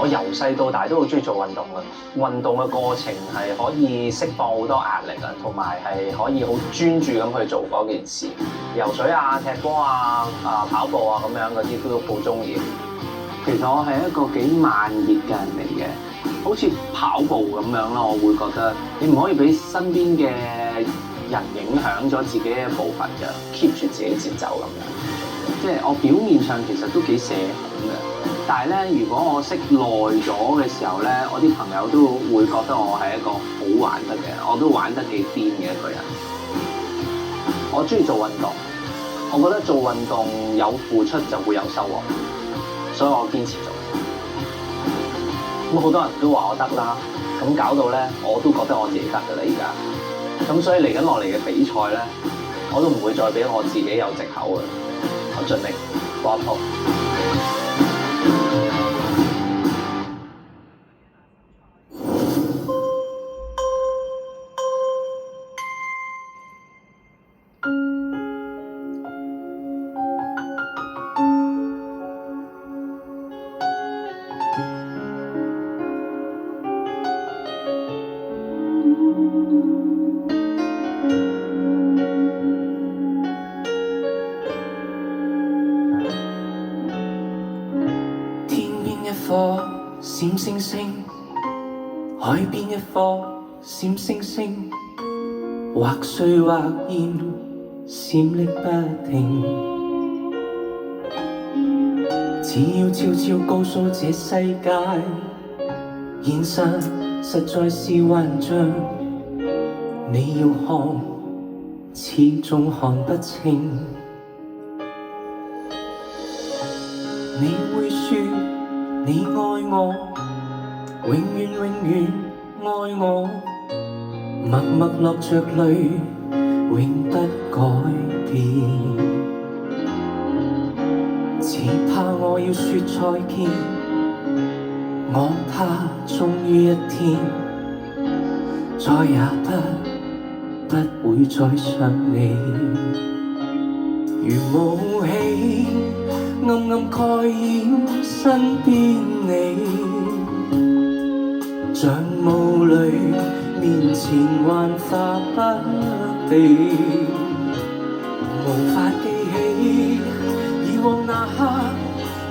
我由細到大都好中意做運動嘅，運動嘅過程係可以釋放好多壓力啊，同埋係可以好專注咁去做嗰件事。游水啊、踢波啊、跑步啊咁樣嗰啲都好中意。其實我係一個幾慢熱嘅人嚟嘅，好似跑步咁樣啦，我會覺得你唔可以俾身邊嘅人影響咗自己嘅步伐嘅，keep 住自己節奏咁樣。即係我表面上其實都幾社恐嘅，但係咧，如果我識耐咗嘅時候咧，我啲朋友都會覺得我係一個好玩得嘅，我都玩得幾癲嘅一個人。我中意做運動，我覺得做運動有付出就會有收穫，所以我堅持做。咁好多人都話我得啦，咁搞到咧我都覺得我自己得㗎啦而家。咁所以嚟緊落嚟嘅比賽咧，我都唔會再俾我自己有藉口嘅。我盡力搏一鋪。閃星星，海邊一顆閃星星，或碎或現，閃爍不停。只要悄悄告訴這世界，現實實在是幻象，你要看，始終看不清。你會說你愛我，永遠永遠愛我，默默落着淚，永不改變。只怕我要說再見，我怕終於一天，再也不會再想你。如霧氣暗暗蓋掩身邊你，像霧裏面前幻化不定，無法記起以往那刻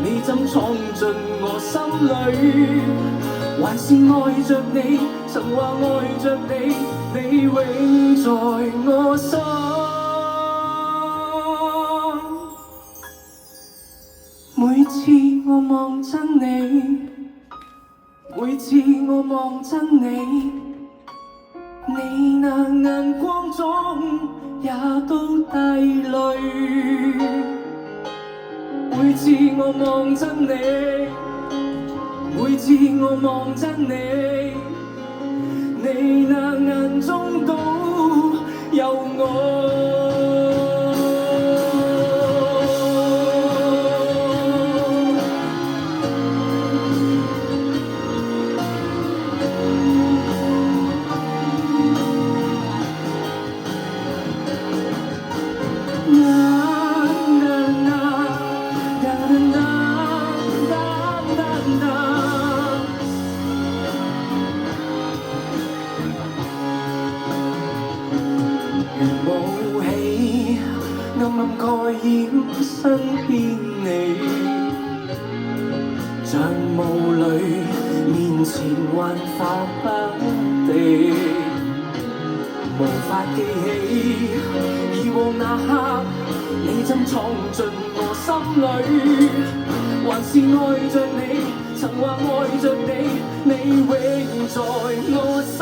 你怎闖進我心裏，還是愛着你，曾話愛着你，你永在我心。每次我望真你，每次我望真你，你那眼光中也都帶淚。每次我望真你，每次我望真你，你那眼中都有我。蓋掩身邊你，像霧裏面前幻化不定，無法記起以往那刻你怎闖進我心裏，還是愛着你，曾話愛着你，你永在我心。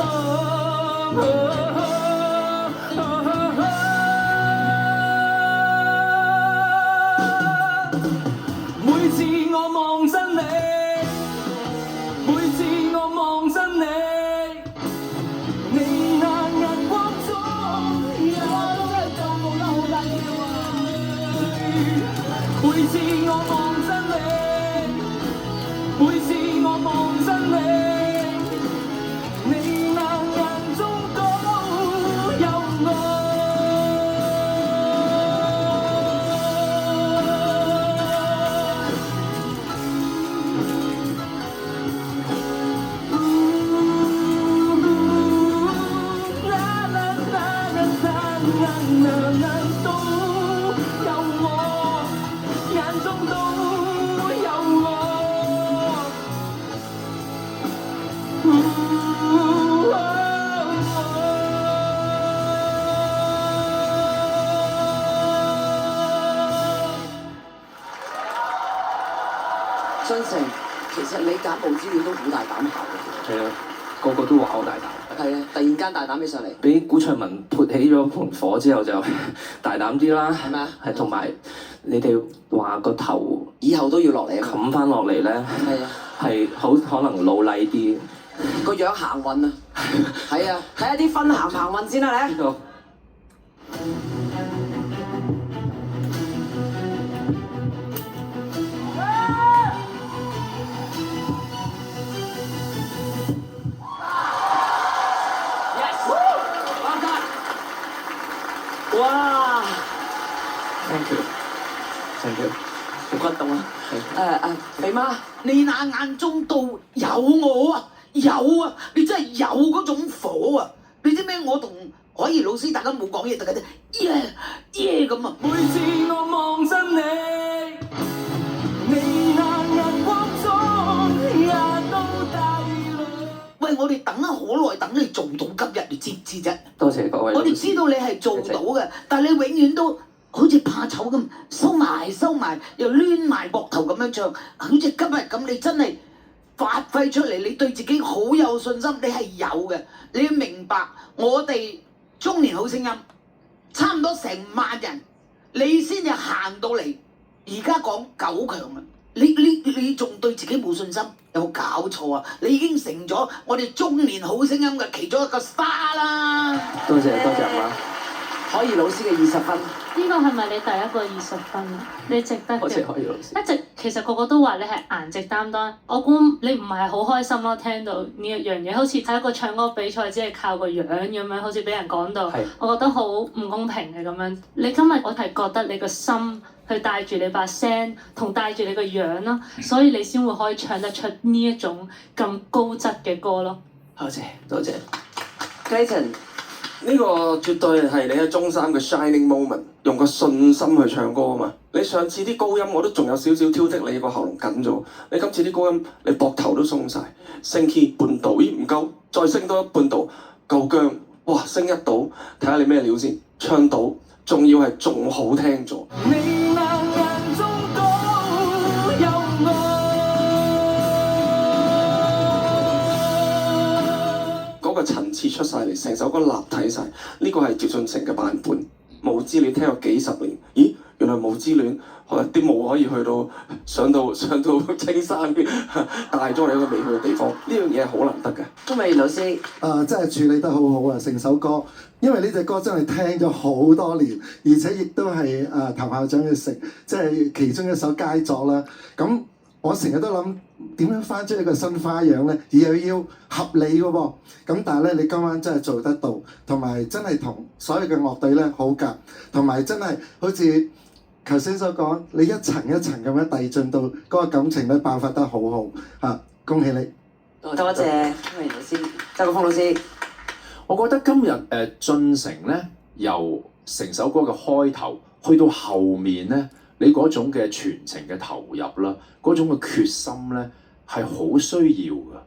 每次我望真你，每次我望真你，你那眼光中有淚。每次我望真你，每次我望真你，你那眼中都有我。中都有我。俊成，其實你揀無之戀都好大膽下嘅。係啊，個個都話我大膽。係啊，突然間大膽起上嚟。俾古卓文潑起咗盆火之後就大膽啲啦。係咪啊？係同埋你哋話個頭以後都要落嚟啊！冚翻落嚟咧，係啊，係好可能老禮啲。個樣行運啊！係啊，睇下啲分行運先啦，你。呢個哇 ，thank you，thank you，好感動啊！肥媽，你那眼中都有我啊，有啊，你真係有嗰種火啊！你知咩？我同海怡老師大家冇講嘢，大家都耶耶咁啊！每次我望真你，你那眼光中也都帶淚。喂，我哋等咗好耐，等你做到今日，你知唔知啫？多謝各位老師。我哋知道你係做到嘅，但係你永遠都好似怕醜咁，收埋，又攣埋膊頭咁樣唱，好似今日咁，你真係發揮出嚟，你對自己好有信心，你係有嘅。你要明白，我哋中年好聲音差唔多成萬人，你先至行到嚟，而家講9強啦。你仲對自己冇信心？有冇搞錯啊？你已經成咗我哋中年好聲音嘅其中一個 star 啦！多謝阿媽。海怡老師嘅20分。呢個係咪你第一個20分啊？你值得多謝嘅。海怡老師。一直其實個個都話你係顏值擔當，我估你唔係好開心咯。聽到呢一樣嘢，好似睇一個唱歌比賽，只係靠個樣咁樣，好似俾人講到，係我覺得好唔公平嘅咁樣。你今日我係覺得你個心去帶住你把聲，同帶住你個樣咯，所以你先會可以唱得出呢一種咁高質嘅歌咯。多謝多謝。 Clayton，呢個絕對係你喺中三嘅 shining moment，用個信心去唱歌啊嘛！你上次啲高音我都仲有少少挑剔你個喉嚨緊咗，你今次啲高音你膊頭都鬆晒，升 key 半度，咦唔夠，再升多半度，夠姜，哇升1度，睇下你咩料先，唱到，仲要係仲好聽咗。你那眼中都有我。嗰個層次出晒嚟，成首歌立體晒，呢個係趙俊成嘅版本。無之戀聽咗幾十年，咦？原來無之戀，啲霧可以去到上到青山大咗你一個未去嘅地方，呢樣嘢係好難得嘅。鍾美老師，真係處理得好好啊！成首歌，因為呢隻歌真係聽咗好多年，而且亦都係譚校長嘅即係其中一首佳作啦。咁我成日都諗點樣翻出一個新花樣咧，而又要合理嘅喎。咁但係咧，你今晚真係做得到，同埋真係同所有嘅樂隊咧好夾，同埋真係好似頭先所講，你一層一層咁樣遞進到嗰個感情咧爆發得好好嚇，恭喜你！多謝鍾美老師，周國峰老師。我覺得今日進城咧，由成首歌嘅開頭去到後面咧，你嗰種嘅全程嘅投入啦，嗰種嘅決心咧係好需要㗎。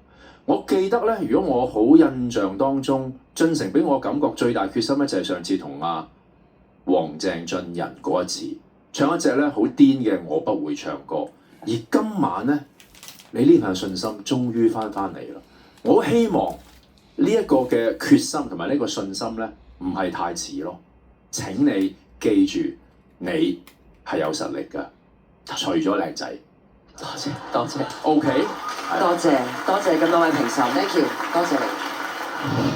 我記得咧，如果我好印象當中，進城俾我感覺最大決心咧，就係上次同阿黃鄭俊仁嗰一次唱一隻咧好癲嘅我不會唱歌，而今晚咧，你呢份信心終於翻嚟啦！我好希望呢一個嘅決心同埋呢個信心咧，唔係太遲咯。請你記住，你係有實力㗎，除咗靚仔。多謝。OK，多謝咁多位評審 ，thank you，多謝你。